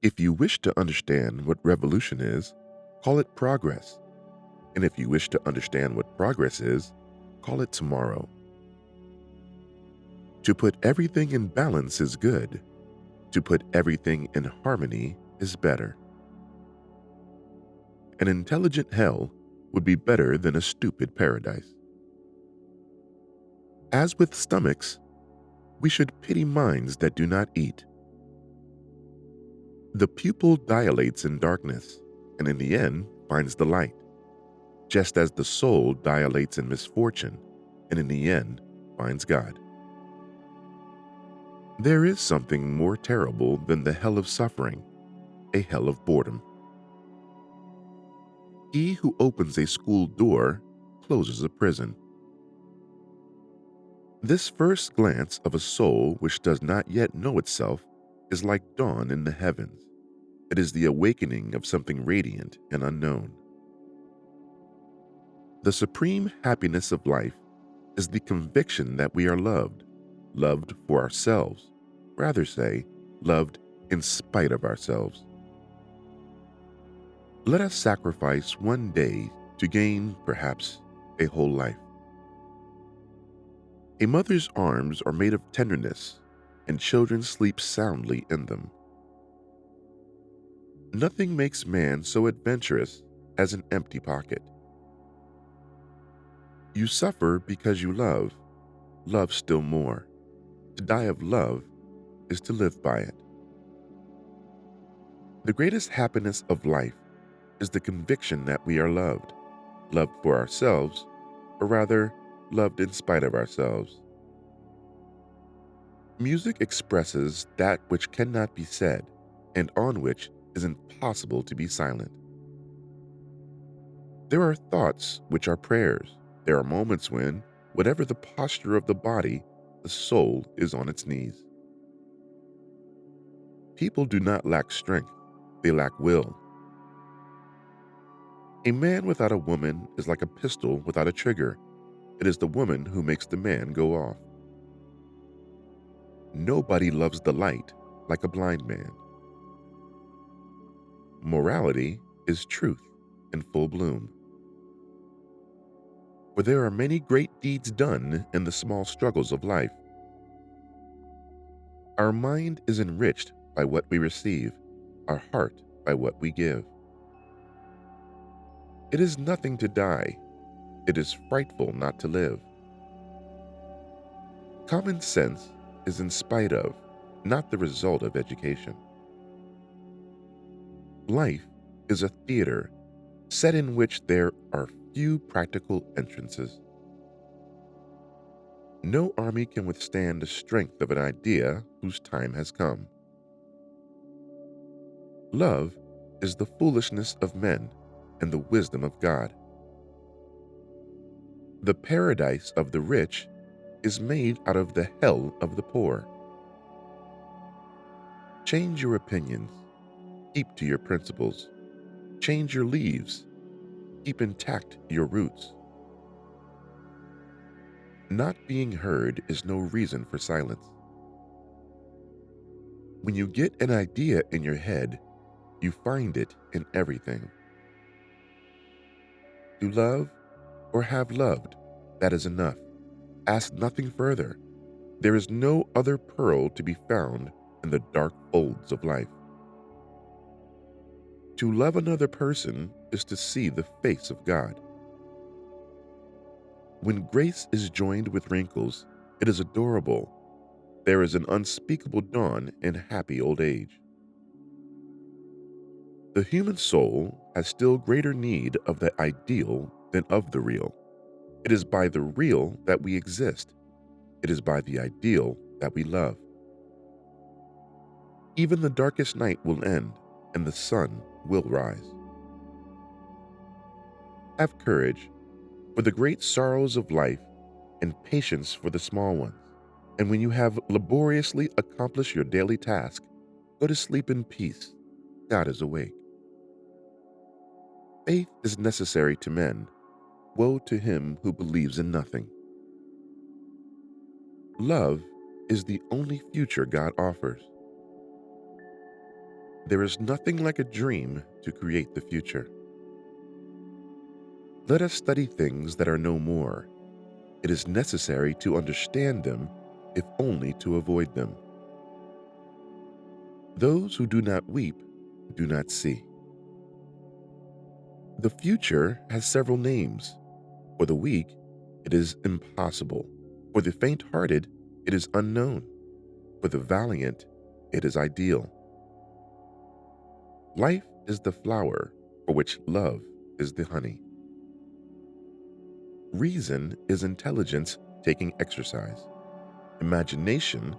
If you wish to understand what revolution is, call it progress. And if you wish to understand what progress is, call it tomorrow. To put everything in balance is good. To put everything in harmony is better. An intelligent hell would be better than a stupid paradise. As with stomachs, we should pity minds that do not eat. The pupil dilates in darkness, and in the end finds the light, just as the soul dilates in misfortune, and in the end finds God. There is something more terrible than the hell of suffering, a hell of boredom. He who opens a school door closes a prison. This first glance of a soul which does not yet know itself is like dawn in the heavens. It is the awakening of something radiant and unknown. The supreme happiness of life is the conviction that we are loved, loved for ourselves, rather say, loved in spite of ourselves. Let us sacrifice one day to gain, perhaps, a whole life. A mother's arms are made of tenderness, and children sleep soundly in them. Nothing makes man so adventurous as an empty pocket. You suffer because you love, love still more. To die of love is to live by it. The greatest happiness of life is the conviction that we are loved, loved for ourselves, or rather, loved in spite of ourselves. Music expresses that which cannot be said, and on which is impossible to be silent. There are thoughts which are prayers. There are moments when, whatever the posture of the body, the soul is on its knees. People do not lack strength, they lack will. A man without a woman is like a pistol without a trigger. It is the woman who makes the man go off. Nobody loves the light like a blind man. Morality is truth in full bloom. For there are many great deeds done in the small struggles of life. Our mind is enriched by what we receive, our heart by what we give. It is nothing to die. It is frightful not to live. Common sense is in spite of, not the result of education. Life is a theater set in which there are few practical entrances. No army can withstand the strength of an idea whose time has come. Love is the foolishness of men and the wisdom of God. The paradise of the rich is made out of the hell of the poor. Change your opinions, keep to your principles. Change your leaves, keep intact your roots. Not being heard is no reason for silence. When you get an idea in your head, you find it in everything. To love or have loved, that is enough. Ask nothing further. There is no other pearl to be found in the dark folds of life. To love another person is to see the face of God. When grace is joined with wrinkles, it is adorable. There is an unspeakable dawn in happy old age. The human soul has still greater need of the ideal than of the real. It is by the real that we exist. It is by the ideal that we love. Even the darkest night will end, and the sun will rise. Have courage for the great sorrows of life and patience for the small ones. And when you have laboriously accomplished your daily task, go to sleep in peace. God is awake. Faith is necessary to men. Woe to him who believes in nothing. Love is the only future God offers. There is nothing like a dream to create the future. Let us study things that are no more. It is necessary to understand them, if only to avoid them. Those who do not weep do not see. The future has several names. For the weak, it is impossible. For the faint-hearted, it is unknown. For the valiant, it is ideal. Life is the flower for which love is the honey. Reason is intelligence taking exercise. Imagination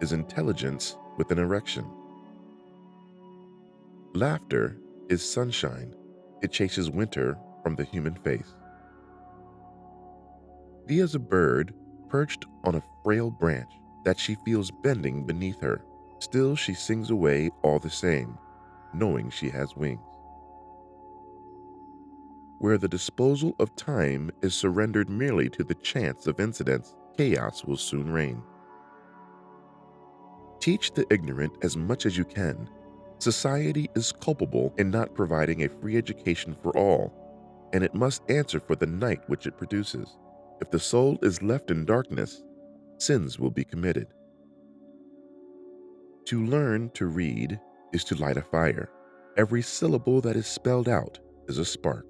is intelligence with an erection. Laughter is sunshine. It chases winter from the human face. Be as a bird perched on a frail branch that she feels bending beneath her. Still she sings away all the same, knowing she has wings. Where the disposal of time is surrendered merely to the chance of incidents, chaos will soon reign. Teach the ignorant as much as you can. Society is culpable in not providing a free education for all, and it must answer for the night which it produces. If the soul is left in darkness, sins will be committed. To learn to read is to light a fire. Every syllable that is spelled out is a spark.